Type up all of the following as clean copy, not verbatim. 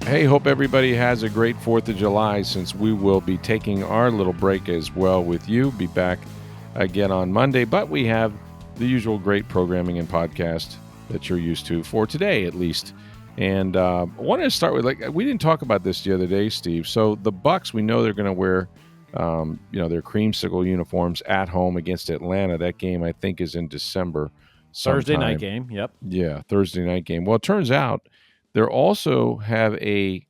Hey, hope everybody has a great 4th of July since we will be taking our little break as well with you. Be back again on Monday, but we have the usual great programming and podcast that you're used to for today, at least. And I wanted to start with, we didn't talk about this the other day, Steve. So the Bucs, we know they're going to wear, their creamsicle uniforms at home against Atlanta. That game, I think, is in December sometime. Thursday night game. Yep. Yeah, Thursday night game. Well, it turns out they also have a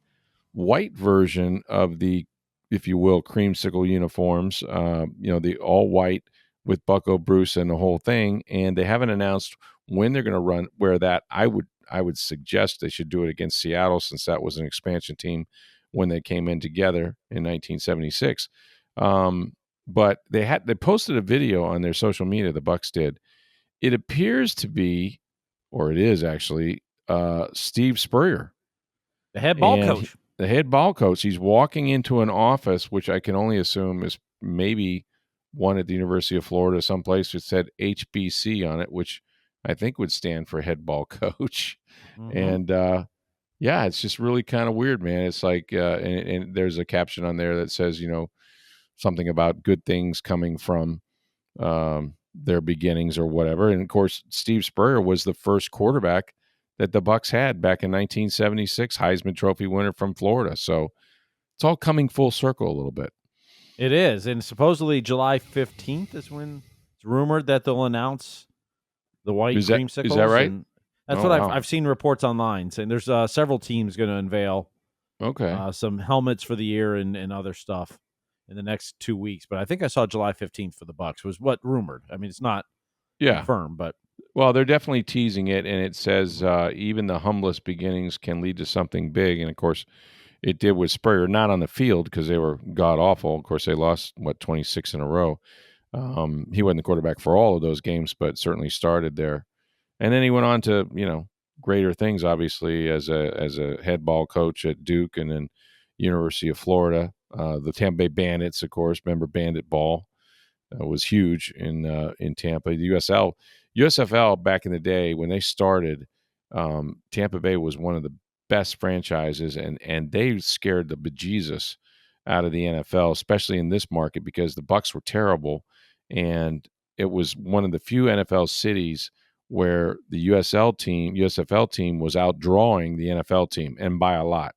white version of the, if you will, creamsicle uniforms. The all white with Bucco Bruce and the whole thing. And they haven't announced when they're going to wear that. I would suggest they should do it against Seattle, since that was an expansion team when they came in together in 1976. But they posted a video on their social media. The Bucs did. It appears to be, or it is actually, Steve Spurrier, The head ball coach. the head ball coach. He's walking into an office, which I can only assume is maybe one at the University of Florida, someplace that said HBC on it, which I think would stand for head ball coach. Mm-hmm. And yeah, it's just really kind of weird, man. It's like, and there's a caption on there that says, something about good things coming from their beginnings or whatever. And of course, Steve Spurrier was the first quarterback that the Bucs had back in 1976, Heisman Trophy winner from Florida. So it's all coming full circle a little bit. It is, and supposedly July 15th is when it's rumored that they'll announce the white creamsicles. Is that right? And that's what I've seen reports online saying. There's several teams going to unveil some helmets for the year and other stuff in the next 2 weeks. But I think I saw July 15th for the Bucs was what rumored. I mean, it's not confirmed, but. Well, they're definitely teasing it, and it says even the humblest beginnings can lead to something big. And, of course, it did with Spurrier, not on the field because they were god-awful. Of course, they lost, 26 in a row. He wasn't the quarterback for all of those games, but certainly started there. And then he went on to, greater things, obviously, as a head ball coach at Duke and then University of Florida. The Tampa Bay Bandits, of course, remember Bandit ball was huge in Tampa. The USFL back in the day when they started, Tampa Bay was one of the best franchises, and they scared the bejesus out of the NFL, especially in this market because the Bucs were terrible, and it was one of the few NFL cities where the USFL team was outdrawing the NFL team, and by a lot,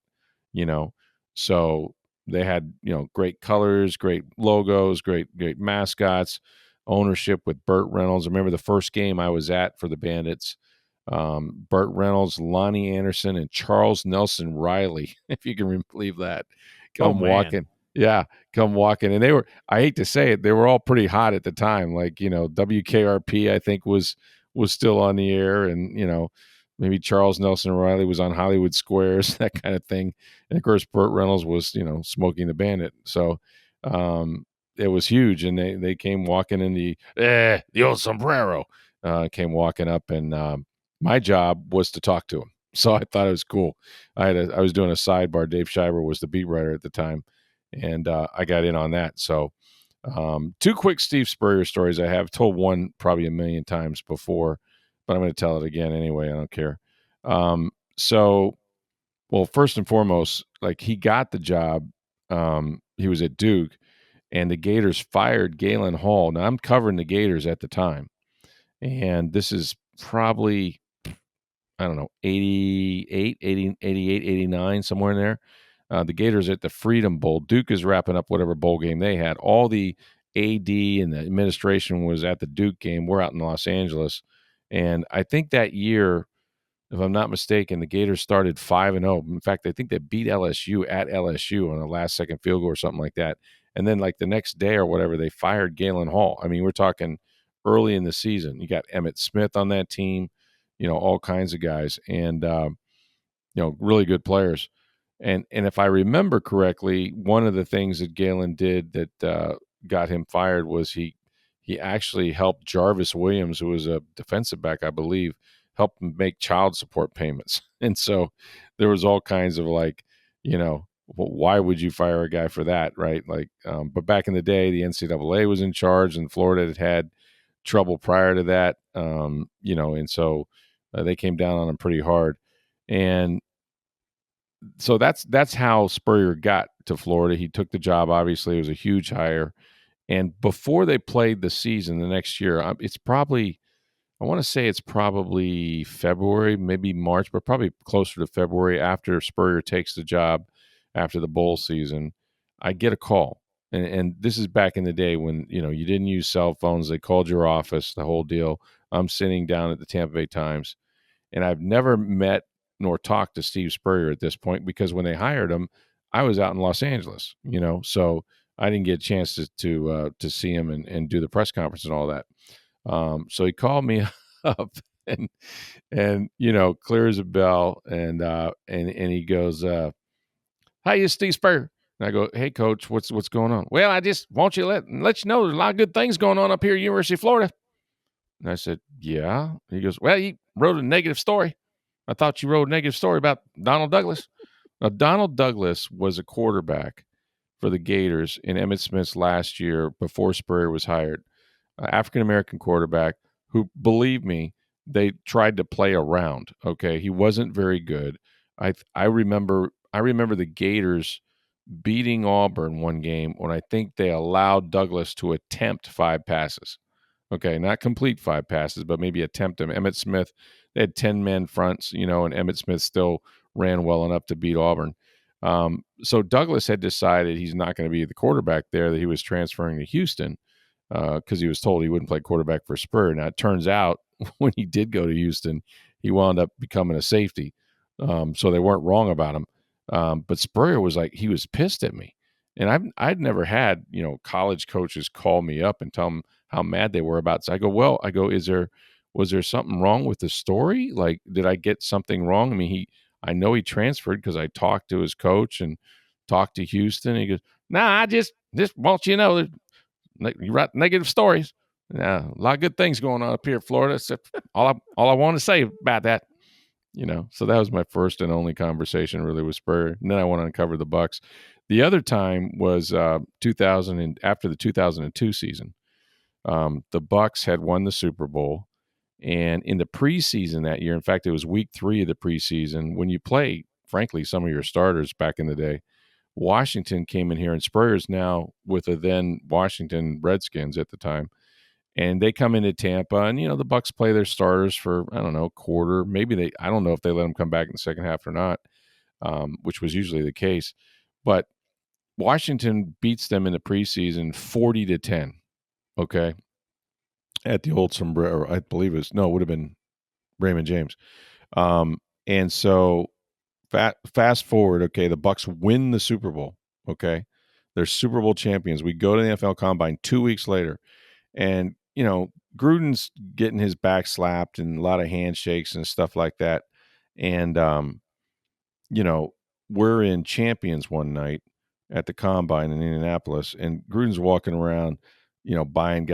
So they had, great colors, great logos, great mascots, ownership with Burt Reynolds. I remember the first game I was at for the Bandits. Burt Reynolds, Lonnie Anderson, and Charles Nelson Riley, if you can believe that, come walking. Yeah, come walking. And they were, I hate to say it, they were all pretty hot at the time. Like, WKRP, I think, was still on the air. And, maybe Charles Nelson Riley was on Hollywood Squares, that kind of thing. And, of course, Burt Reynolds was, Smoking the Bandit. So it was huge. And they came walking in the old sombrero, came walking up. And my job was to talk to him. So I thought it was cool. I was doing a sidebar. Dave Schreiber was the beat writer at the time. And I got in on that. So two quick Steve Spurrier stories. I have told one probably a million times before, but I'm going to tell it again anyway. I don't care. Well, first and foremost, he got the job. He was at Duke, and the Gators fired Galen Hall. Now, I'm covering the Gators at the time, and this is probably, I don't know, 88, 89, somewhere in there. The Gators at the Freedom Bowl. Duke is wrapping up whatever bowl game they had. All the AD and the administration was at the Duke game. We're out in Los Angeles. And I think that year, if I'm not mistaken, the Gators started 5-0. In fact, I think they beat LSU at LSU on a last-second field goal or something like that. And then, the next day or whatever, they fired Galen Hall. I mean, we're talking early in the season. You got Emmitt Smith on that team, all kinds of guys. And, really good players. And if I remember correctly, one of the things that Galen did that got him fired was he actually helped Jarvis Williams, who was a defensive back, I believe, help him make child support payments. And so there was all kinds of why would you fire a guy for that, right? But back in the day, the NCAA was in charge, and Florida had trouble prior to that, and so they came down on him pretty hard. And so that's how Spurrier got to Florida. He took the job. Obviously, it was a huge hire. And before they played the season the next year, it's probably, I want to say it's probably February, maybe March, but probably closer to February after Spurrier takes the job after the bowl season. I get a call. And this is back in the day when, you didn't use cell phones. They called your office, the whole deal. I'm sitting down at the Tampa Bay Times, and I've never met nor talked to Steve Spurrier at this point because when they hired him, I was out in Los Angeles, so I didn't get a chance to see him and do the press conference and all that. So he called me up and clear as a bell and he goes, "Hi, you Steve Spurrier." And I go, "Hey, coach, what's going on?" "Well, I just want you to let you know there's a lot of good things going on up here at University of Florida." And I said, "Yeah." He goes, "Well, you wrote a negative story. I thought you wrote a negative story about Donald Douglas." Now, Donald Douglas was a quarterback for the Gators in Emmitt Smith's last year before Spurrier was hired. African-American quarterback who, believe me, they tried to play around. Okay. He wasn't very good. I remember the Gators beating Auburn one game when I think they allowed Douglas to attempt 5 passes. Okay, not complete 5 passes, but maybe attempt them. Emmitt Smith, they had 10-man fronts, and Emmitt Smith still ran well enough to beat Auburn. So Douglas had decided he's not going to be the quarterback there, that he was transferring to Houston because he was told he wouldn't play quarterback for Spurrier. Now, it turns out when he did go to Houston, he wound up becoming a safety. So they weren't wrong about him. But Spurrier was he was pissed at me. And I'd never had, college coaches call me up and tell them how mad they were about it. So I go, was there something wrong with the story? Like, did I get something wrong? I mean, I know he transferred because I talked to his coach and talked to Houston. And he goes, "Nah, I just want you to know that you write negative stories. A lot of good things going on up here in Florida. So all I want to say about that." So that was my first and only conversation really with Spurrier. And then I went on and covered the Bucs. The other time was 2000 and after the 2002 season. The Bucs had won the Super Bowl, and in the preseason that year, in fact, it was week 3 of the preseason when you play, frankly, some of your starters back in the day. Washington came in here, and Spurrier's now with the then Washington Redskins at the time. And they come into Tampa, and the Bucs play their starters for, I don't know, a quarter. Maybe I don't know if they let them come back in the second half or not, which was usually the case. But Washington beats them in the preseason 40-10. Okay, at the old Sombrero, I believe it would have been Raymond James. And so fast forward, okay, the Bucs win the Super Bowl. Okay, they're Super Bowl champions. We go to the NFL Combine 2 weeks later, and Gruden's getting his back slapped and a lot of handshakes and stuff like that. And we're in Champions one night at the Combine in Indianapolis, and Gruden's walking around, buying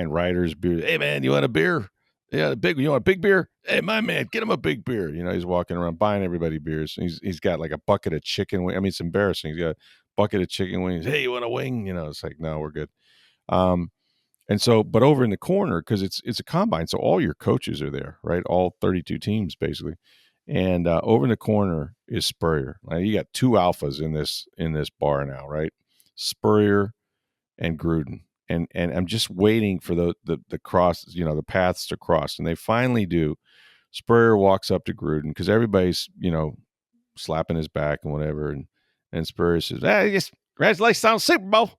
writers beer. "Hey man, you want a beer? Yeah, you want a big beer? Hey, my man, get him a big beer." He's walking around buying everybody beers. He's got like a bucket of chicken wings. I mean, it's embarrassing. He's got a bucket of chicken wings. "Hey, you want a wing?" It's like, no, we're good. And so, but over in the corner, because it's a combine, so all your coaches are there, right? All 32 teams basically. And over in the corner is Spurrier. Now, you got 2 alphas in this bar now, right? Spurrier and Gruden. And I'm just waiting for the cross, the paths to cross. And they finally do. Spurrier walks up to Gruden because everybody's, slapping his back and whatever. And Spurrier says, "Hey, just congratulations on the Super Bowl."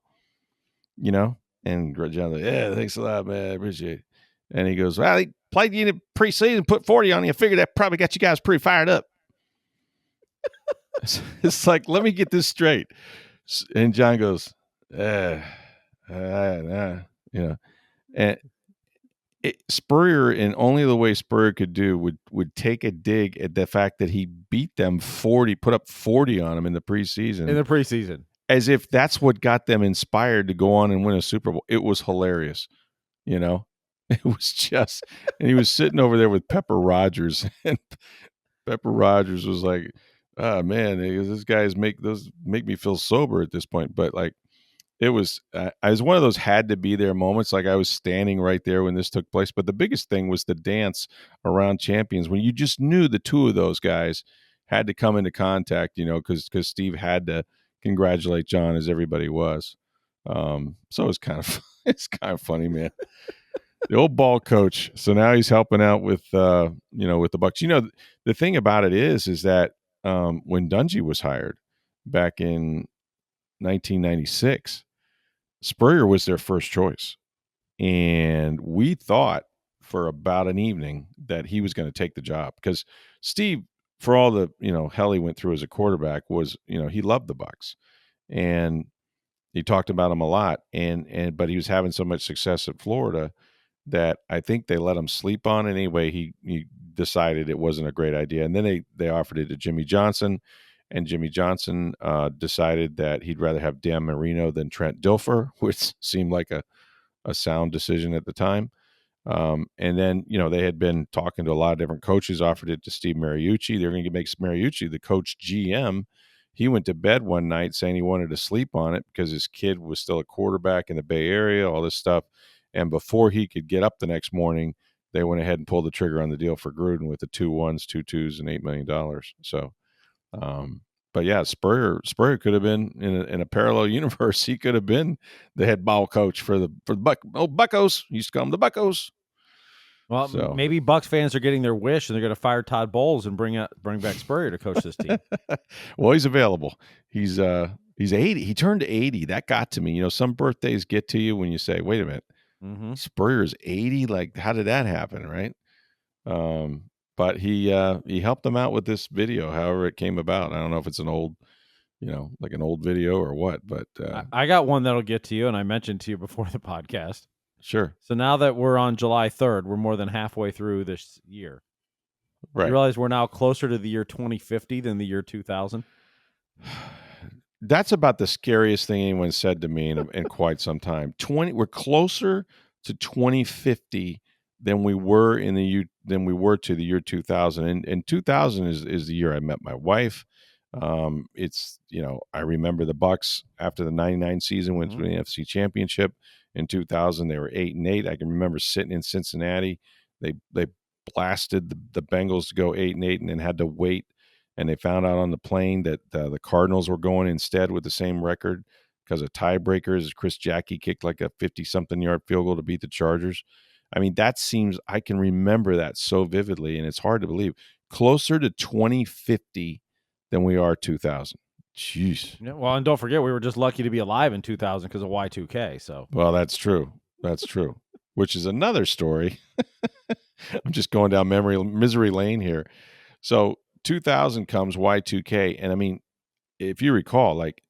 And John's like, "Yeah, thanks a lot, man. I appreciate it." And he goes, "Well, he played you in the preseason, put 40 on you. I figured that probably got you guys pretty fired up." It's like, let me get this straight. And John goes, and Spurrier, in only the way Spurrier could do, would take a dig at the fact that he beat them 40, put up 40 on them in the preseason. As if that's what got them inspired to go on and win a Super Bowl. It was hilarious. It was just, and he was sitting over there with Pepper Rogers, and Pepper Rogers was like, "Oh man, this guy's make me feel sober at this point." But like, it was, I was one of those had to be there moments. Like I was standing right there when this took place. But the biggest thing was the dance around Champions when you just knew the 2 of those guys had to come into contact, because Steve had to congratulate John, as everybody was. So it's kind of funny, man. The old ball coach. So now he's helping out with with the Bucs. The thing about it is that when Dungy was hired back in 1996, Spurrier was their first choice, and we thought for about an evening that he was going to take the job because Steve, for all the hell he went through as a quarterback, was he loved the Bucs, and he talked about them a lot, but he was having so much success at Florida that I think they let him sleep on it. Anyway, he decided it wasn't a great idea, and then they offered it to Jimmy Johnson, and Jimmy Johnson decided that he'd rather have Dan Marino than Trent Dilfer, which seemed like a sound decision at the time. And then, they had been talking to a lot of different coaches, offered it to Steve Mariucci. They were going to make Mariucci the coach GM. He went to bed one night saying he wanted to sleep on it because his kid was still a quarterback in the Bay Area, all this stuff. And before he could get up the next morning, they went ahead and pulled the trigger on the deal for Gruden with the 2 1s, 2 2s, and $8 million. So, but yeah, Spurrier could have been in a parallel universe. He could have been the head ball coach for the Buccos. He used to call them the Buccos. Well, maybe Bucs fans are getting their wish, and they're going to fire Todd Bowles and bring back Spurrier to coach this team. Well, he's available. He's 80. He turned 80. That got to me. Some birthdays get to you when you say, "Wait a minute, Spurrier's 80." Like, how did that happen, right? But he helped them out with this video, however it came about. I don't know if it's an old, like an old video or what. But I got one that'll get to you, and I mentioned to you before the podcast. Sure. So now that we're on July 3rd, we're more than halfway through this year. Right. You realize we're now closer to the year 2050 than the year 2000? That's about the scariest thing anyone said to me in quite some time. We're closer to 2050 than we were to the year 2000. And 2000 is the year I met my wife. It's I remember the Bucs after the 99 season went to the NFC Championship. In 2000, they were 8-8. I can remember sitting in Cincinnati. They blasted the Bengals to go 8-8, and then had to wait. And they found out on the plane that the Cardinals were going instead with the same record because of tiebreakers. Chris Jackie kicked like a 50-something yard field goal to beat the Chargers. I mean, I can remember that so vividly, and it's hard to believe. Closer to 2050 than we are 2000. Jeez. Yeah, well, and don't forget, we were just lucky to be alive in 2000 because of Y2K. So, well, that's true. That's true. Which is another story. I'm just going down misery lane here. So 2000 comes Y2K, and I mean, if you recall, like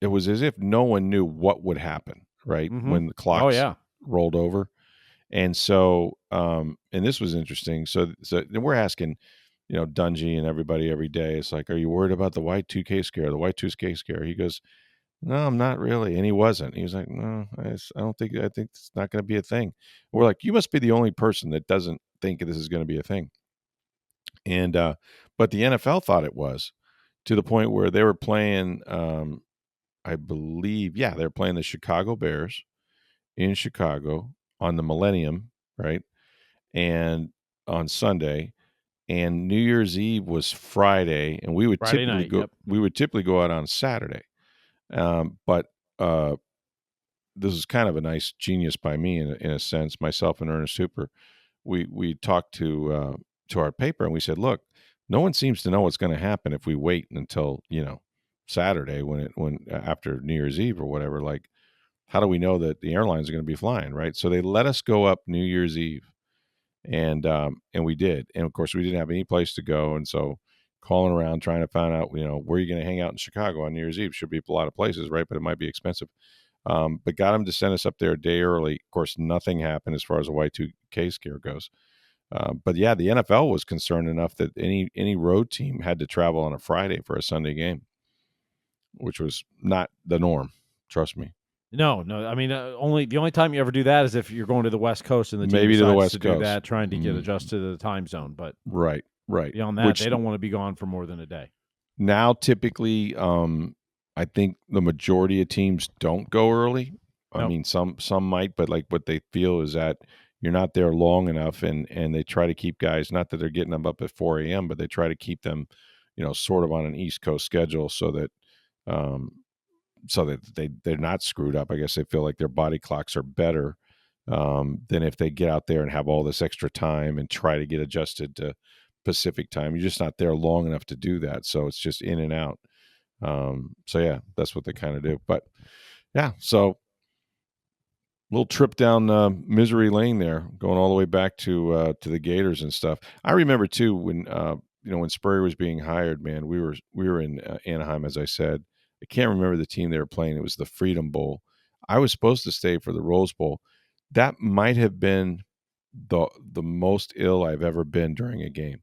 it was as if no one knew what would happen, right? When the clocks rolled over, and so and this was interesting. So we're asking, Dungy and everybody every day. It's like, are you worried about the Y2K scare? The Y2K scare? He goes, no, I'm not really. And he wasn't. He was like, no, I think it's not going to be a thing. We're like, you must be the only person that doesn't think this is going to be a thing. And but the NFL thought it was, to the point where they were playing, I believe, they were playing the Chicago Bears in Chicago on the Millennium, right? And on Sunday. And New Year's Eve was Friday, and we would typically go out on Saturday. But this is kind of a nice genius by me in a sense. Myself and Ernest Hooper, we talked to our paper, and we said, look, no one seems to know what's going to happen if we wait until Saturday when after New Year's Eve or whatever. Like, how do we know that the airlines are going to be flying, right? So they let us go up New Year's Eve. And we did. And of course we didn't have any place to go. And so calling around, trying to find out, where you're going to hang out in Chicago on New Year's Eve. Should be a lot of places, right? But it might be expensive. But got them to send us up there a day early. Of course, nothing happened as far as a Y2K scare goes. But yeah, the NFL was concerned enough that any road team had to travel on a Friday for a Sunday game, which was not the norm. Trust me. No. I mean, the only time you ever do that is if you're going to the West Coast and the team maybe to the West to Coast, do that, trying to get adjusted to the time zone. But right. Beyond that, they don't want to be gone for more than a day. Now, typically, I think the majority of teams don't go early. Nope. I mean, some might, but like what they feel is that you're not there long enough, and they try to keep guys. Not that they're getting them up at 4 a.m., but they try to keep them, sort of on an East Coast schedule so that they're not screwed up. I guess they feel like their body clocks are better than if they get out there and have all this extra time and try to get adjusted to Pacific time. You're just not there long enough to do that. So it's just in and out. So yeah, that's what they kind of do. But yeah, so little trip down misery lane there, going all the way back to the Gators and stuff. I remember too when when Spurrier was being hired. Man, we were in Anaheim, as I said. I can't remember the team they were playing. It was the Freedom Bowl. I was supposed to stay for the Rose Bowl. That might have been the most ill I've ever been during a game.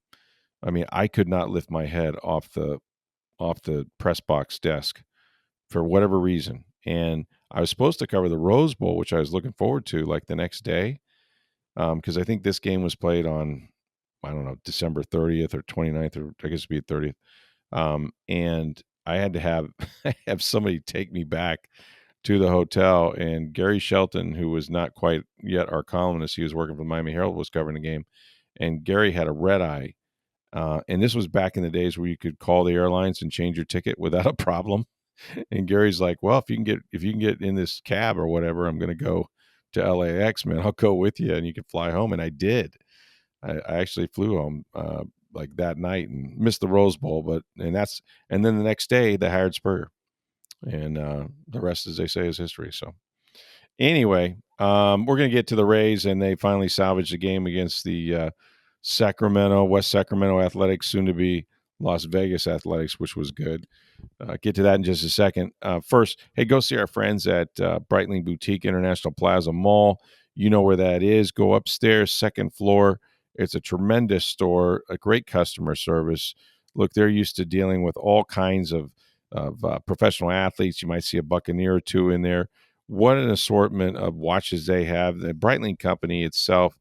I mean, I could not lift my head off the press box desk for whatever reason. And I was supposed to cover the Rose Bowl, which I was looking forward to, like the next day, because I think this game was played on, I don't know, December 30th or 29th, or I guess it'd be 30th. And I had to have have somebody take me back to the hotel, and Gary Shelton, who was not quite yet our columnist, he was working for the Miami Herald, was covering the game, and Gary had a red eye. And this was back in the days where you could call the airlines and change your ticket without a problem. And Gary's like, well, if you can get in this cab or whatever, I'm going to go to LAX, man. I'll go with you, and you can fly home. And I did. I actually flew home like that night and missed the Rose Bowl, and then the next day they hired Spurrier, and the rest, as they say, is history. So anyway, we're going to get to the Rays, and they finally salvaged the game against the West Sacramento Athletics, soon to be Las Vegas Athletics, which was good. Get to that in just a second. First, hey, go see our friends at Breitling Boutique International Plaza Mall. You know where that is. Go upstairs, second floor. It's a tremendous store, a great customer service. Look, they're used to dealing with all kinds of professional athletes. You might see a Buccaneer or two in there. What an assortment of watches they have. The Breitling company itself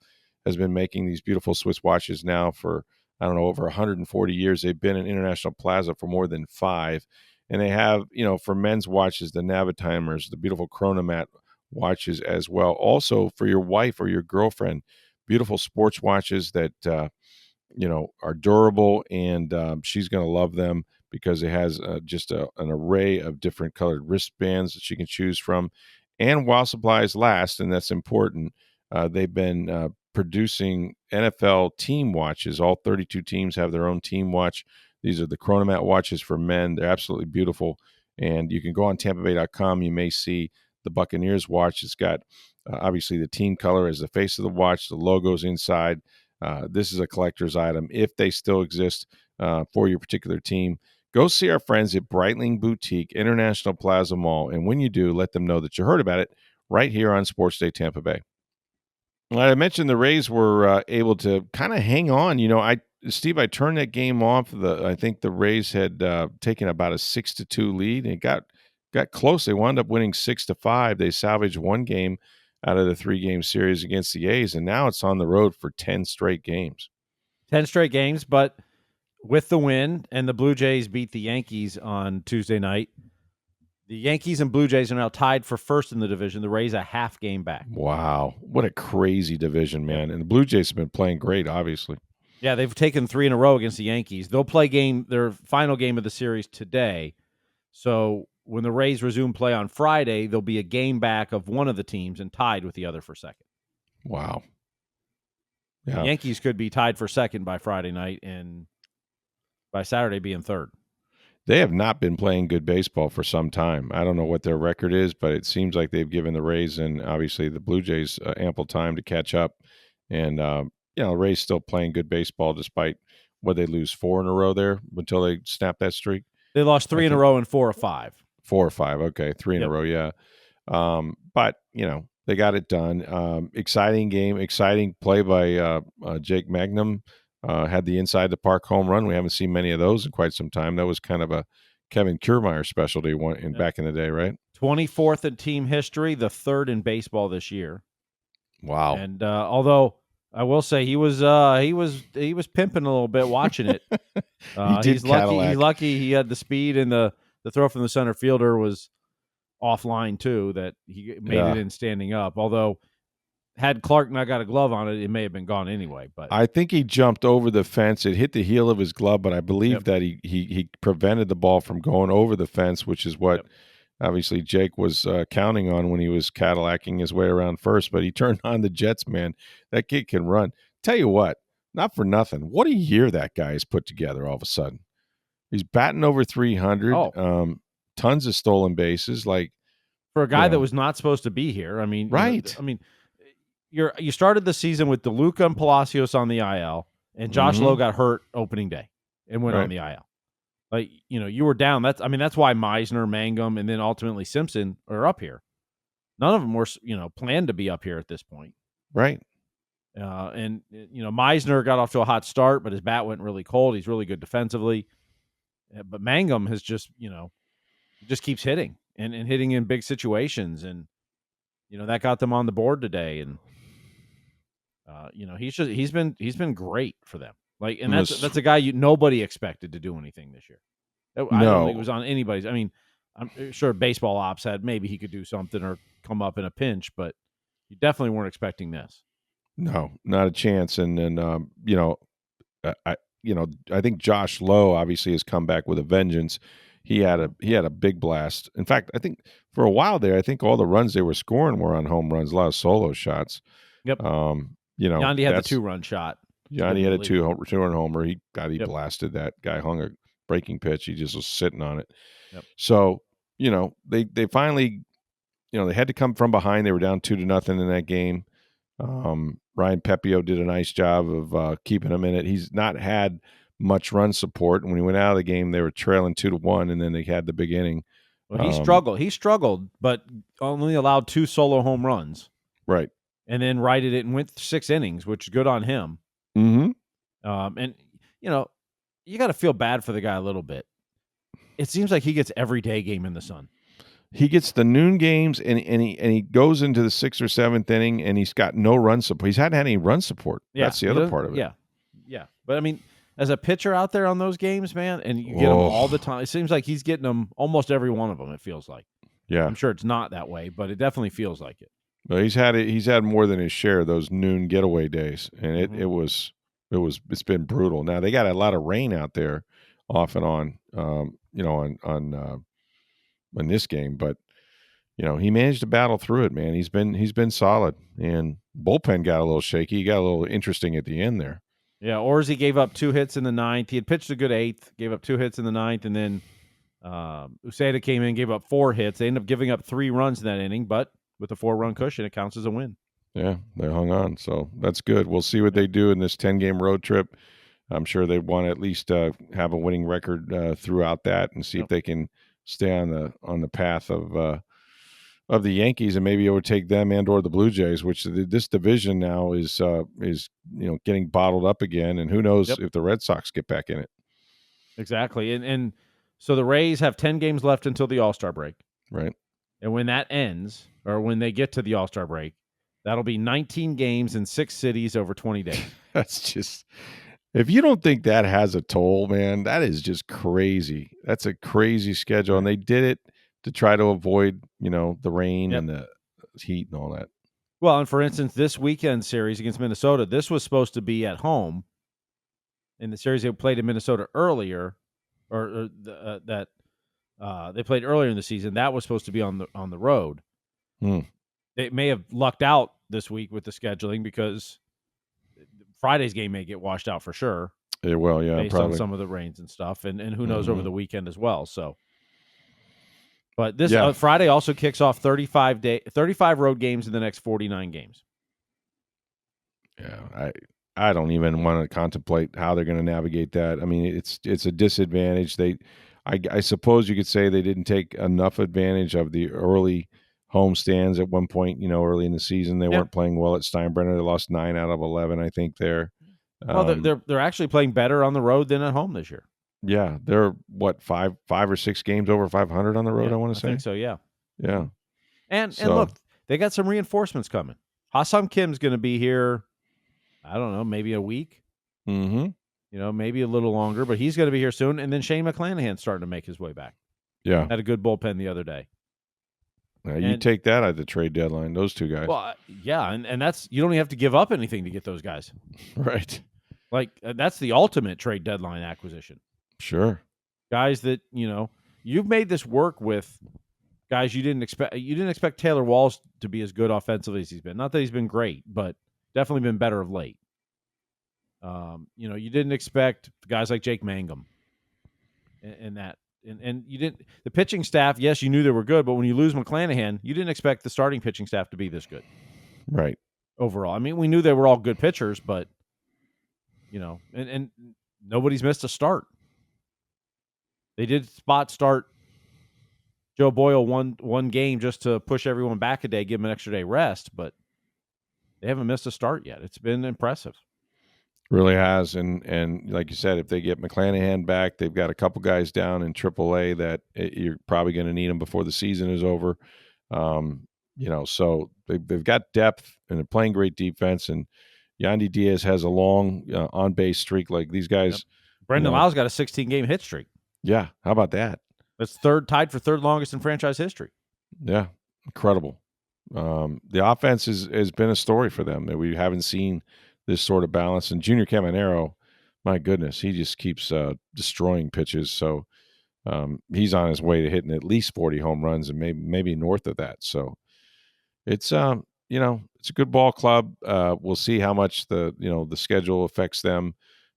has been making these beautiful Swiss watches now for, I don't know, over 140 years. They've been in International Plaza for more than 5. And they have, for men's watches, the Navatimers, the beautiful Chronomat watches as well. Also for your wife or your girlfriend, beautiful sports watches that, are durable, and she's going to love them because it has just an array of different colored wristbands that she can choose from. And while supplies last, and that's important, they've been producing NFL team watches. All 32 teams have their own team watch. These are the Chronomat watches for men. They're absolutely beautiful. And you can go on TampaBay.com. You may see the Buccaneers watch. It's got obviously the team color as the face of the watch, the logos inside. This is a collector's item if they still exist for your particular team. Go see our friends at Breitling Boutique International Plaza Mall. And when you do, let them know that you heard about it right here on Sports Day Tampa Bay. I mentioned the Rays were able to kind of hang on. Steve, I turned that game off. I think the Rays had taken about a 6-2 lead, and it got close. They wound up winning 6-5. They salvaged one game out of the 3-game series against the A's, and now it's on the road for 10 straight games. 10 straight games, but with the win, and the Blue Jays beat the Yankees on Tuesday night. The Yankees and Blue Jays are now tied for first in the division. The Rays a half game back. Wow. What a crazy division, man. And the Blue Jays have been playing great, obviously. Yeah, they've taken 3 in a row against the Yankees. They'll play their final game of the series today. So when the Rays resume play on Friday, there'll be a game back of one of the teams and tied with the other for second. Wow. Yeah. The Yankees could be tied for second by Friday night and by Saturday being third. They have not been playing good baseball for some time. I don't know what their record is, but it seems like they've given the Rays and obviously the Blue Jays ample time to catch up. And, the Rays still playing good baseball despite what they lose 4 in a row there until they snap that streak. They lost 3 in a row and 4 or 5. 4 or 5. Okay. 3 in a row. Yeah. But, they got it done. Exciting game, exciting play by Jake Magnum. Had the inside the park home run. We haven't seen many of those in quite some time. That was kind of a Kevin Kiermaier specialty back in the day, right? 24th in team history, the 3rd in baseball this year. Wow! And although I will say he was pimping a little bit watching it. He's lucky he had the speed, and the throw from the center fielder was offline too. That he made it in standing up. Although had Clark not got a glove on it, it may have been gone anyway. But I think he jumped over the fence. It hit the heel of his glove, but I believe that he prevented the ball from going over the fence, which is what obviously Jake was counting on when he was Cadillacing his way around first. But he turned on the Jets, man. That kid can run. Tell you what, not for nothing. What a year that guy has put together all of a sudden. He's batting over 300. Oh. Tons of stolen bases. Like, for a guy that was not supposed to be here. I mean, right. You started the season with DeLuca and Palacios on the IL, and Josh Lowe got hurt opening day and went on the IL. Like, you were down. That's why Meisner, Mangum, and then ultimately Simpson are up here. None of them were, planned to be up here at this point. Right. And Meisner got off to a hot start, but his bat went really cold. He's really good defensively. But Mangum has just keeps hitting and hitting in big situations. And, that got them on the board today. And, he's been great for them. Like, and that's a guy nobody expected to do anything this year. I don't think it was on anybody's. I mean, I'm sure baseball ops had maybe he could do something or come up in a pinch, but you definitely weren't expecting this. No, not a chance. And then, I think Josh Lowe obviously has come back with a vengeance. He had a big blast. In fact, I think for a while there, I think all the runs they were scoring were on home runs, a lot of solo shots. Yep. Yandy had the 2-run shot. Yandy had a 2-run homer. He blasted that guy, hung a breaking pitch. He just was sitting on it. Yep. So, they finally, they had to come from behind. They were down 2-0 in that game. Ryan Pepio did a nice job of keeping him in it. He's not had much run support. And when he went out of the game, they were trailing 2-1, and then they had the big inning. Well, he struggled, but only allowed 2 solo home runs. Right. And then righted it and went 6 innings, which is good on him. Mm-hmm. And, you got to feel bad for the guy a little bit. It seems like he gets every day game in the sun. He gets the noon games, and he goes into the 6th or 7th inning, and he's got no run support. He's hadn't had any run support. Yeah, that's the other part of it. Yeah. But I mean, as a pitcher out there on those games, man, and you get them all the time. It seems like he's getting them almost every one of them. It feels like. Yeah, I'm sure it's not that way, but it definitely feels like it. But he's had more than his share of those noon getaway days, and it's been brutal. Now they got a lot of rain out there, off and on. In this game, but he managed to battle through it, man. He's been solid, and bullpen got a little shaky. He got a little interesting at the end there. Yeah, Orsi gave up 2 hits in the 9th. He had pitched a good 8th, gave up 2 hits in the 9th, and then Uceda came in, gave up 4 hits. They ended up giving up 3 runs in that inning, but with a 4-run cushion, it counts as a win. Yeah, they hung on, so that's good. We'll see what they do in this 10-game road trip. I'm sure they want to at least have a winning record throughout that, and see if they can stay on the path of the Yankees and maybe overtake them and or the Blue Jays, which this division now is getting bottled up again, and who knows if the Red Sox get back in it. Exactly, and so the Rays have 10 games left until the All-Star break, right? And when that ends, or when they get to the All-Star break, that'll be 19 games in 6 cities over 20 days. That's just. If you don't think that has a toll, man, that is just crazy. That's a crazy schedule. And they did it to try to avoid, the rain and the heat and all that. Well, and for instance, this weekend series against Minnesota, this was supposed to be at home. In the series they played in Minnesota earlier, they played earlier in the season, that was supposed to be on the road. They may have lucked out this week with the scheduling because Friday's game may get washed out for sure. It will, yeah, based probably on some of the rains and stuff, and who knows over the weekend as well. So, but this Friday also kicks off 35 road games in the next 49 games. Yeah, I don't even want to contemplate how they're going to navigate that. I mean, it's a disadvantage. I suppose you could say they didn't take enough advantage of the early home stands at one point, early in the season. They weren't playing well at Steinbrenner. They lost 9 out of 11, I think, there. Well, they're actually playing better on the road than at home this year. Yeah, they're, what, 5 or 6 games over 500 on the road, I want to say? I think so, yeah. Yeah. And look, they got some reinforcements coming. Ha-Sung Kim's going to be here, I don't know, maybe a week. Mm-hmm. Maybe a little longer, but he's going to be here soon. And then Shane McClanahan's starting to make his way back. Yeah. Had a good bullpen the other day. You take that at the trade deadline, those two guys. Well, yeah, and that's you don't even have to give up anything to get those guys. Right. Like that's the ultimate trade deadline acquisition. Sure. Guys that, you've made this work with guys you didn't expect. You didn't expect Taylor Walls to be as good offensively as he's been. Not that he's been great, but definitely been better of late. You didn't expect guys like Jake Mangum and that. And you didn't the pitching staff, yes, you knew they were good, but when you lose McClanahan, you didn't expect the starting pitching staff to be this good. Right. Overall. I mean, we knew they were all good pitchers, but and nobody's missed a start. They did spot start Joe Boyle one game just to push everyone back a day, give him an extra day rest, but they haven't missed a start yet. It's been impressive. Really has, and like you said, if they get McClanahan back, they've got a couple guys down in AAA that you're probably going to need them before the season is over. So they've got depth and they're playing great defense. And Yandy Diaz has a long on base streak. Like these guys, yep. Brendan Lyle's got a 16-game hit streak. Yeah, how about that? That's tied for third longest in franchise history. Yeah, incredible. The offense has been a story for them that we haven't seen this sort of balance. And Junior Caminero, my goodness, he just keeps destroying pitches. So he's on his way to hitting at least 40 home runs and maybe north of that. So it's it's a good ball club. We'll see how much the schedule affects them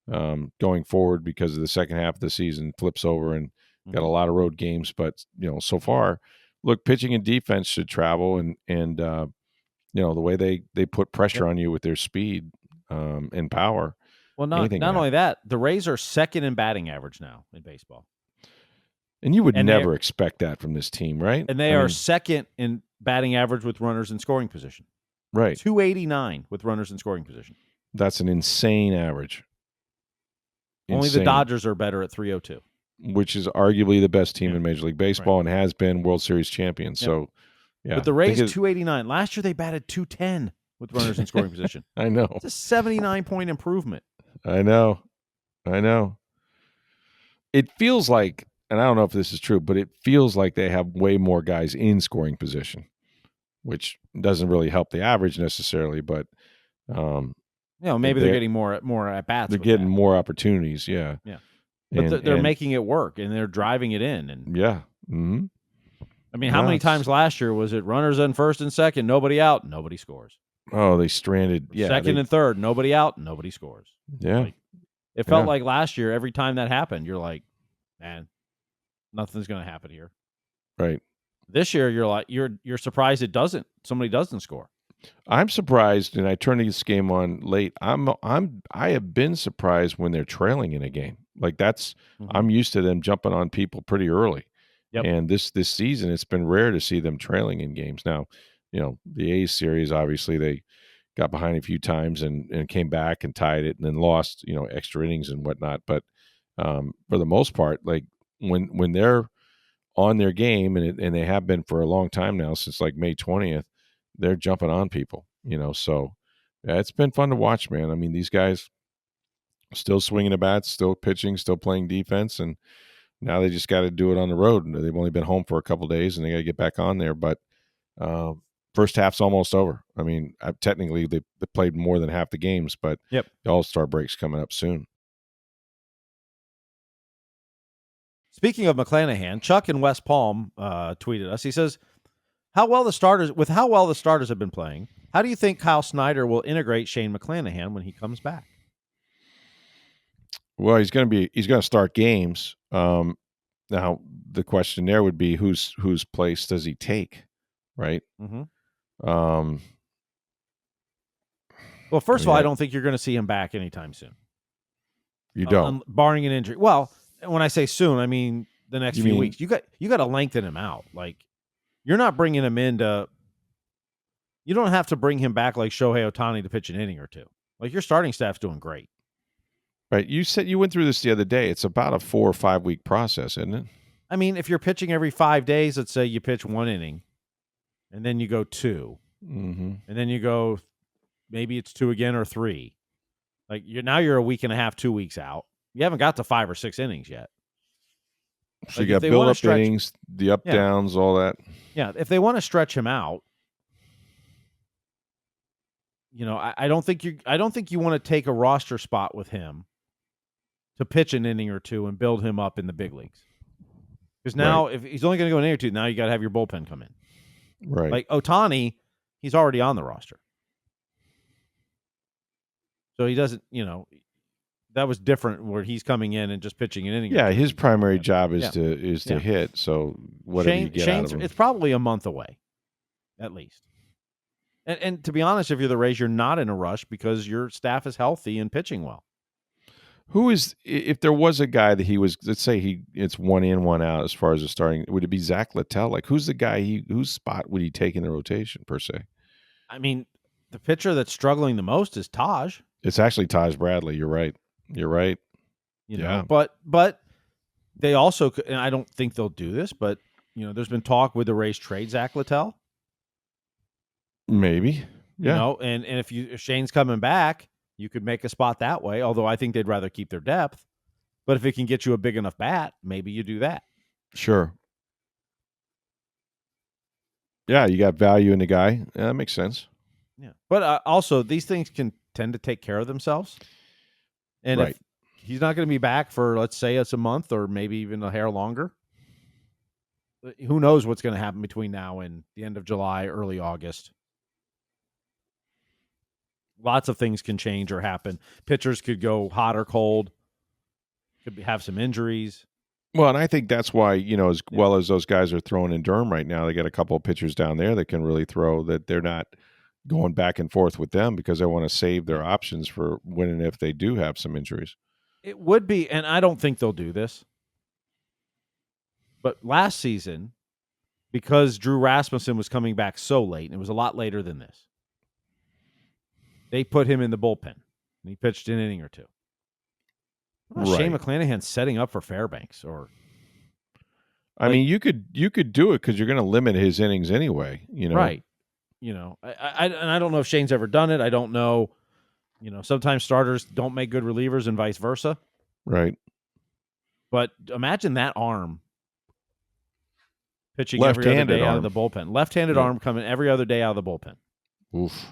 going forward because of the second half of the season flips over and got a lot of road games. But so far, look, pitching and defense should travel and the way they put pressure on you with their speed and power. Well, not only that, the Rays are second in batting average now in baseball. And you would never expect that from this team, right? And they are second in batting average with runners in scoring position. Right. 289 with runners in scoring position. That's an insane average. Only the Dodgers are better at 302. Which is arguably the best team in Major League Baseball and has been World Series champions. Yep. So, yeah. But the Rays, 289. Last year they batted 210 with runners in scoring position. I know. It's a 79-point improvement. I know. It feels like, and I don't know if this is true, but it feels like they have way more guys in scoring position, which doesn't really help the average necessarily, but maybe they're getting more at bats. They're getting more opportunities, yeah. Yeah. But they're making it work and they're driving it in. And yeah. Mm-hmm. I mean, how many times last year was it runners in first and second, nobody out, nobody scores? Oh, they stranded. Yeah, second and third, nobody out, nobody scores. Yeah. It felt like last year, every time that happened, you're like, man, nothing's going to happen here. Right. This year, you're like, you're surprised somebody doesn't score. I'm surprised, and I turned this game on late. I have been surprised when they're trailing in a game. Like I'm used to them jumping on people pretty early. Yep. And this season, it's been rare to see them trailing in games. Now, the A's series, obviously they got behind a few times and came back and tied it and then lost, extra innings and whatnot. But for the most part, like when they're on their game and they have been for a long time now, since like May 20th, they're jumping on people, so yeah, it's been fun to watch, man. I mean, these guys still swinging the bats, still pitching, still playing defense. And now they just got to do it on the road. They've only been home for a couple of days and they got to get back on there. But first half's almost over. I mean, technically they played more than half the games, but the All-Star break's coming up soon. Speaking of McClanahan, Chuck in West Palm tweeted us. He says, how well the starters have been playing, how do you think Kyle Snyder will integrate Shane McClanahan when he comes back? Well, he's going to start games. Now the question there would be whose place does he take, right? Mm-hmm. Well, first of all, I don't think you're going to see him back anytime soon. You don't, barring an injury. Well, when I say soon, I mean the next few weeks. You got to lengthen him out. Like you're not bringing him in to. You don't have to bring him back like Shohei Ohtani to pitch an inning or two. Like your starting staff's doing great. Right. You said you went through this the other day. It's about a 4 or 5 week process, isn't it? I mean, if you're pitching every 5 days, let's say you pitch 1 inning, and then you go 2, and then you go, maybe it's 2 again or 3. Like you're a week and a half, 2 weeks out. You haven't got to 5 or 6 innings yet. So you got build-up innings, the up-downs, all that. Yeah, if they want to stretch him out, I don't think you want to take a roster spot with him to pitch an inning or two and build him up in the big leagues. Because now, if he's only going to go an inning or two, now you got to have your bullpen come in. Right. Like Ohtani, he's already on the roster. So he doesn't, that was different where he's coming in and just pitching an inning. Yeah, his primary job is to hit. So whatever you get out of him. It's probably a month away, at least. And to be honest, if you're the Rays, you're not in a rush because your staff is healthy and pitching well. Who is, if there was a guy that he was, let's say it's 1 in, 1 out as far as the starting, would it be Zach Littell? Like, who's the guy, whose spot would he take in the rotation, per se? I mean, the pitcher that's struggling the most is Taj. It's actually Taj Bradley. You're right. You know, but they also, and I don't think they'll do this, but, there's been talk with the Rays trade Zach Littell. Maybe. Yeah. And if Shane's coming back, you could make a spot that way, although I think they'd rather keep their depth. But if it can get you a big enough bat, maybe you do that. Sure. Yeah, you got value in the guy. Yeah, that makes sense. Yeah. But also, these things can tend to take care of themselves. And if he's not going to be back for, let's say, it's a month or maybe even a hair longer, who knows what's going to happen between now and the end of July, early August. Lots of things can change or happen. Pitchers could go hot or cold. Could have some injuries. Well, and I think that's why, as well as those guys are throwing in Durham right now, they got a couple of pitchers down there that can really throw, that they're not going back and forth with them because they want to save their options for when and if they do have some injuries. It would be, and I don't think they'll do this, but last season, because Drew Rasmussen was coming back so late, and it was a lot later than this, they put him in the bullpen, and he pitched an inning or two. Shane McClanahan setting up for Fairbanks, or I mean, you could do it because you're going to limit his innings anyway. Right. I don't know if Shane's ever done it. I don't know. Sometimes starters don't make good relievers, and vice versa. Right. But imagine that arm pitching every other day out of the bullpen. Left-handed arm coming every other day out of the bullpen. Oof.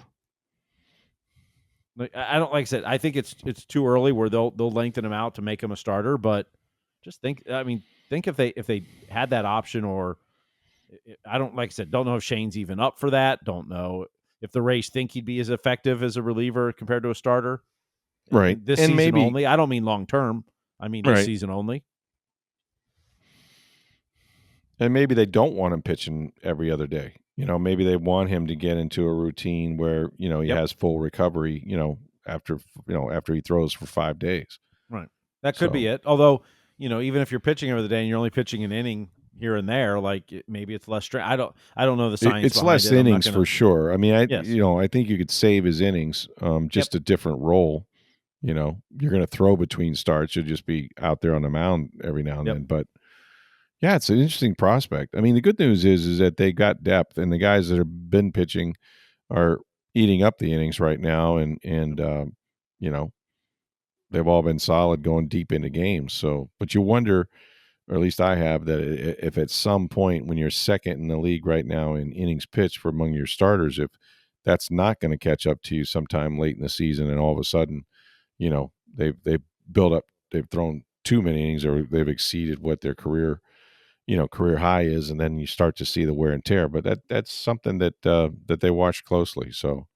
I don't, like I said, I think it's too early where they'll lengthen him out to make him a starter, but just think if they had that option, or I don't, like I said, don't know if Shane's even up for that. Don't know if the Rays think he'd be as effective as a reliever compared to a starter. Right. This and season only. I don't mean long term. I mean this season only. And maybe they don't want him pitching every other day. Maybe they want him to get into a routine where, he has full recovery, after he throws for 5 days. Right. That could be it. Although, even if you're pitching every day and you're only pitching an inning here and there, maybe it's less strength. I don't know the science. It's less innings for sure. I mean, I think you could save his innings, just a different role. You're going to throw between starts. You'll just be out there on the mound every now and then. But yeah, it's an interesting prospect. I mean, the good news is that they got depth, and the guys that have been pitching are eating up the innings right now, and they've all been solid going deep into games. So, but you wonder, or at least I have, that if at some point when you're second in the league right now in innings pitched for among your starters, if that's not going to catch up to you sometime late in the season, and all of a sudden, they've built up, they've thrown too many innings, or they've exceeded what their career high is, and then you start to see the wear and tear. But that's something that they watch closely. So,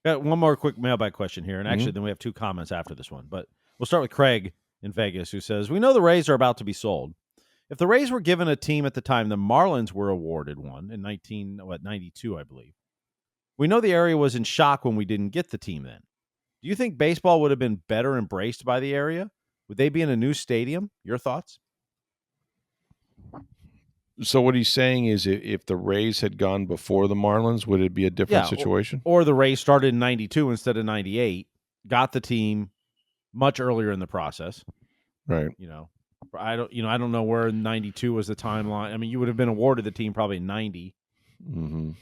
got one more quick mailbag question here, and actually, then we have 2 comments after this one. But we'll start with Craig in Vegas, who says, "We know the Rays are about to be sold. If the Rays were given a team at the time the Marlins were awarded one in 92, I believe. We know the area was in shock when we didn't get the team then. Do you think baseball would have been better embraced by the area? Would they be in a new stadium? Your thoughts?" So what he's saying is, if the Rays had gone before the Marlins, would it be a different situation? Or the Rays started in 92 instead of 98, got the team much earlier in the process. Right. I don't know where 92 was the timeline. I mean, you would have been awarded the team probably in 90. Mm-hmm.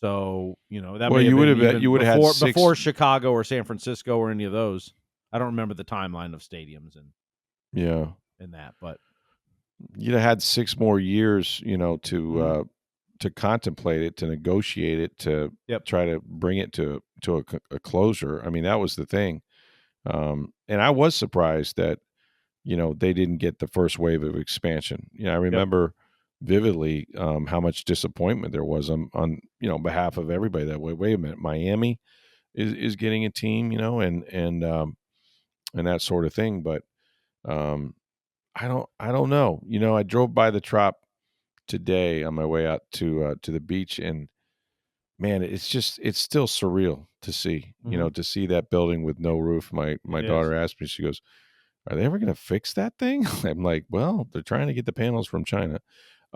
So, that you would have had before Chicago or San Francisco or any of those. I don't remember the timeline of stadiums and that, but you'd have had 6 more years, Mhm. to contemplate it, to negotiate it, to Yep. try to bring it to a closure. I mean, that was the thing. And I was surprised that they didn't get the first wave of expansion. I Yep. remember vividly how much disappointment there was on behalf of everybody. That wait a minute, Miami is getting a team, and that sort of thing. But um, I don't know. I drove by the Trop today on my way out to the beach, and man, it's still surreal to see. Mhm. To see that building with no roof. My It is. daughter asked me, she goes, "Are they ever going to fix that thing?" I'm like, "Well, they're trying to get the panels from China."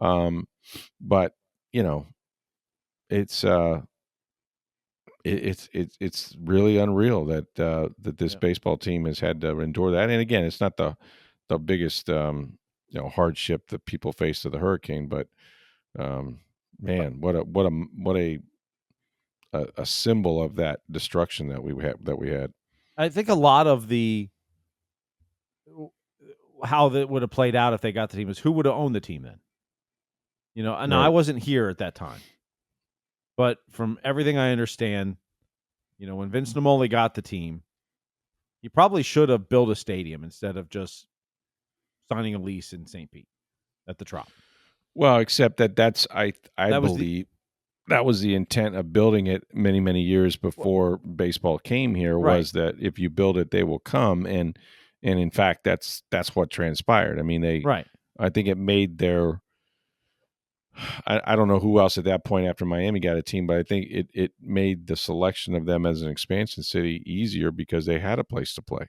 Um, but you know, it's it's really unreal that this Yep. baseball team has had to endure that. And again, it's not the biggest hardship that people face to the hurricane, but um, man, what a symbol of that destruction that we had. I think a lot of how that would have played out if they got the team is who would have owned the team then. And I Right. wasn't here at that time, but from everything I understand, when Vince Namoli got the team, he probably should have built a stadium instead of just signing a lease in St. Pete at the Trop. Well, except I That was the believe that was the intent of building it many, many years well, before baseball came here, right, was that if you build it, they will come. And in fact, that's what transpired. I mean, right. I think it made their, I don't know who else at that point after Miami got a team, but I think it made the selection of them as an expansion city easier because they had a place to play.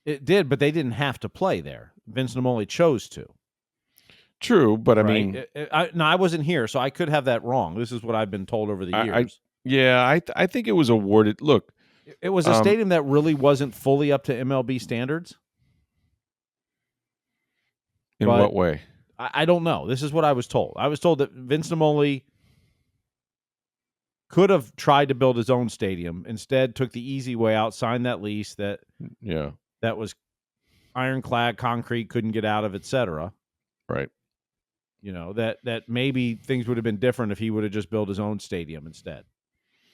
It did, but they didn't have to play there. Vince Namoli chose to. True, but I Right. mean, I wasn't here, so I could have that wrong. This is what I've been told over the I years. yeah, I think it was awarded. Look, It was a um, stadium that really wasn't fully up to MLB standards, in but what way? I don't know. This is what I was told. I was told that Vince Namoli could have tried to build his own stadium. Instead, took the easy way out, signed that lease Yeah, that was ironclad, concrete, couldn't get out of, etc. right. That maybe things would have been different if he would have just built his own stadium instead.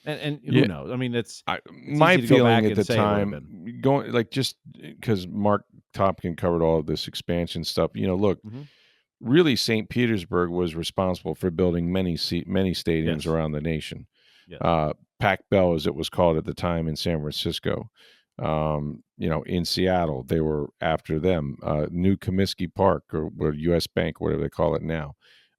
And who Yeah, knows? I mean, it's my easy to go feeling back at and the say it would have been. time, going like just because Mark Topkin covered all of this expansion stuff. Look, Mhm. really, St. Petersburg was responsible for building many stadiums Yes. around the nation. Yes. Pac Bell, as it was called at the time, in San Francisco. In Seattle, they were after them. New Comiskey Park, or U.S. Bank, whatever they call it now.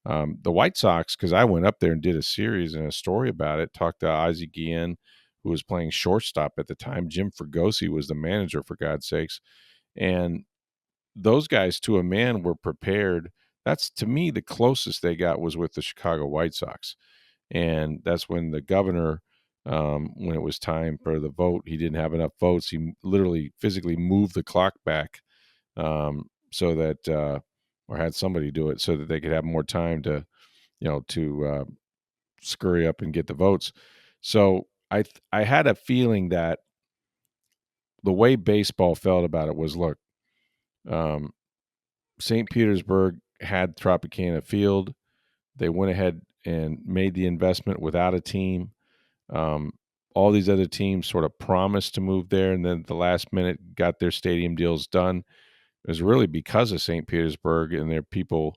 The White Sox, because I went up there and did a series and a story about it, talked to Ozzie Guillen, who was playing shortstop at the time. Jim Fregosi was the manager, for God's sakes. And those guys, to a man, were prepared. That's, to me, the closest they got was with the Chicago White Sox. And that's when the governor, when it was time for the vote, he didn't have enough votes. He literally physically moved the clock back, so that, or had somebody do it so that they could have more time to scurry up and get the votes. So I had a feeling that the way baseball felt about it was, look, um, St. Petersburg had Tropicana Field. They went ahead and made the investment without a team. Um, all these other teams sort of promised to move there, and then at the last minute got their stadium deals done. It was really because of St. Petersburg and their people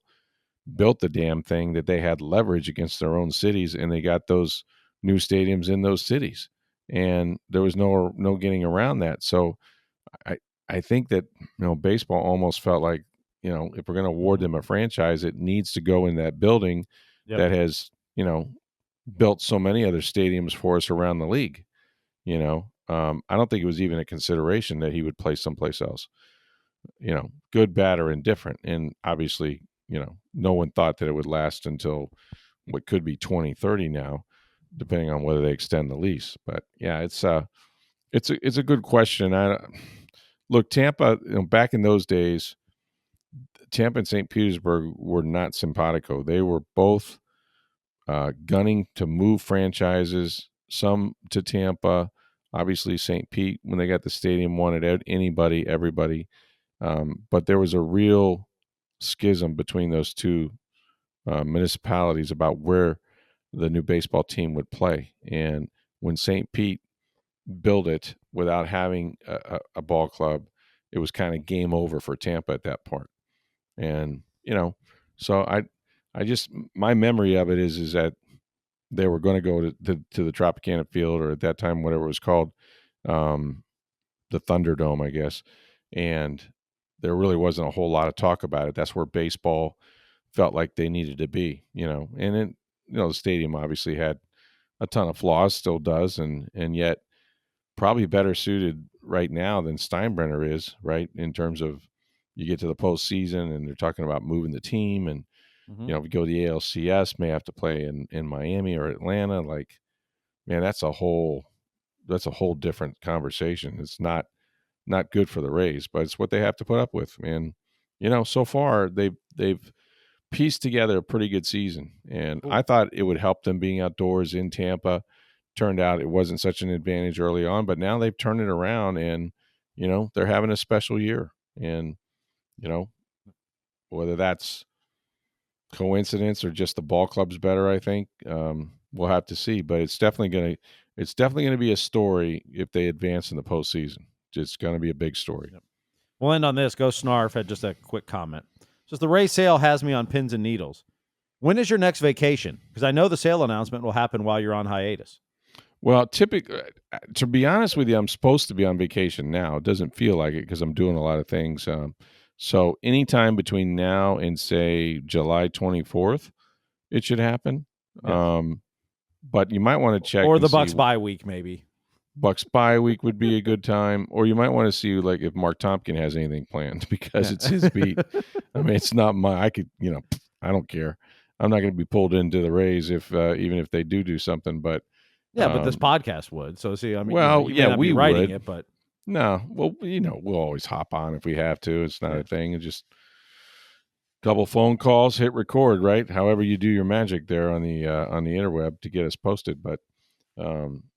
built the damn thing that they had leverage against their own cities, and they got those new stadiums in those cities. And there was no getting around that. So I I think that baseball almost felt like, if we're going to award Mhm. them a franchise, it needs to go in that building Yep. that has built so many other stadiums for us around the league. I don't think it was even a consideration that he would play someplace else. Good, bad, or indifferent. And obviously, no one thought that it would last until what could be 2030 now, depending on whether they extend the lease. But yeah, it's a good question. Look, Tampa, back in those days, Tampa and St. Petersburg were not simpatico. They were both gunning to move franchises, some to Tampa. Obviously, St. Pete, when they got the stadium, wanted anybody, everybody. But there was a real schism between those two municipalities about where the new baseball team would play. And when St. Pete built it without having a ball club, it was kind of game over for Tampa at that point. And so I just, my memory of it is that they were going to go to the Tropicana Field, or at that time whatever it was called, the Thunderdome, I guess. And there really wasn't a whole lot of talk about it. That's where baseball felt like they needed to be, and it, the stadium obviously had a ton of flaws, still does, and yet probably better suited right now than Steinbrenner is, right? In terms of, you get to the postseason and they're talking about moving the team, and if you go to the ALCS, may have to play in Miami or Atlanta. Like, man, that's a whole different conversation. It's not good for the Rays, but it's what they have to put up with. And so far they've pieced together a pretty good season, and I thought it would help them being outdoors in Tampa. Turned out it wasn't such an advantage early on, but now they've turned it around, and they're having a special year. And whether that's coincidence or just the ball club's better, I think we'll have to see. But it's definitely going to be a story if they advance in the postseason. It's going to be a big story. Yep. We'll end on this. Go Snarf had just a quick comment. Says the Ray sale has me on pins and needles. When is your next vacation? Because I know the sale announcement will happen while you're on hiatus. Well, typically, to be honest with you, I'm supposed to be on vacation now. It doesn't feel like it because I'm doing a lot of things. So anytime between now and, say, July 24th, it should happen. Yes. But you might want to check. Or the Bucs bye week, maybe. Bucs bye week would be a good time. Or you might want to see, like, if Mark Tompkin has anything planned, because it's his beat. I mean, it's not I don't care. I'm not going to be pulled into the Rays if even if they do something. But yeah, but this podcast would. So see, I mean, well, you may not we be writing would. It, but no, well, we'll always hop on if we have to. It's not a thing. It's just couple phone calls, hit record, right? However you do your magic there on the interweb to get us posted. But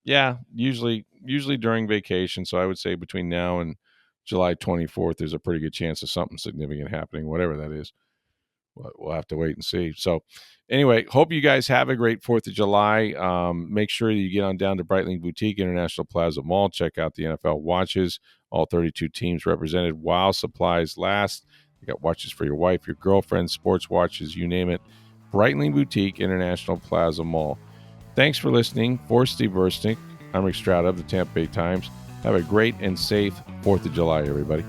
yeah, usually during vacation. So I would say between now and July 24th, there's a pretty good chance of something significant happening, whatever that is. We'll have to wait and see. So anyway, hope you guys have a great 4th of July. Make sure you get on down to Breitling Boutique International Plaza Mall. Check out the NFL watches, all 32 teams represented while supplies last. You got watches for your wife, your girlfriend, sports watches, you name it. Breitling Boutique International Plaza Mall. Thanks for listening. For Steve Versnick, I'm Rick Stroud of the Tampa Bay Times. Have a great and safe 4th of July, everybody.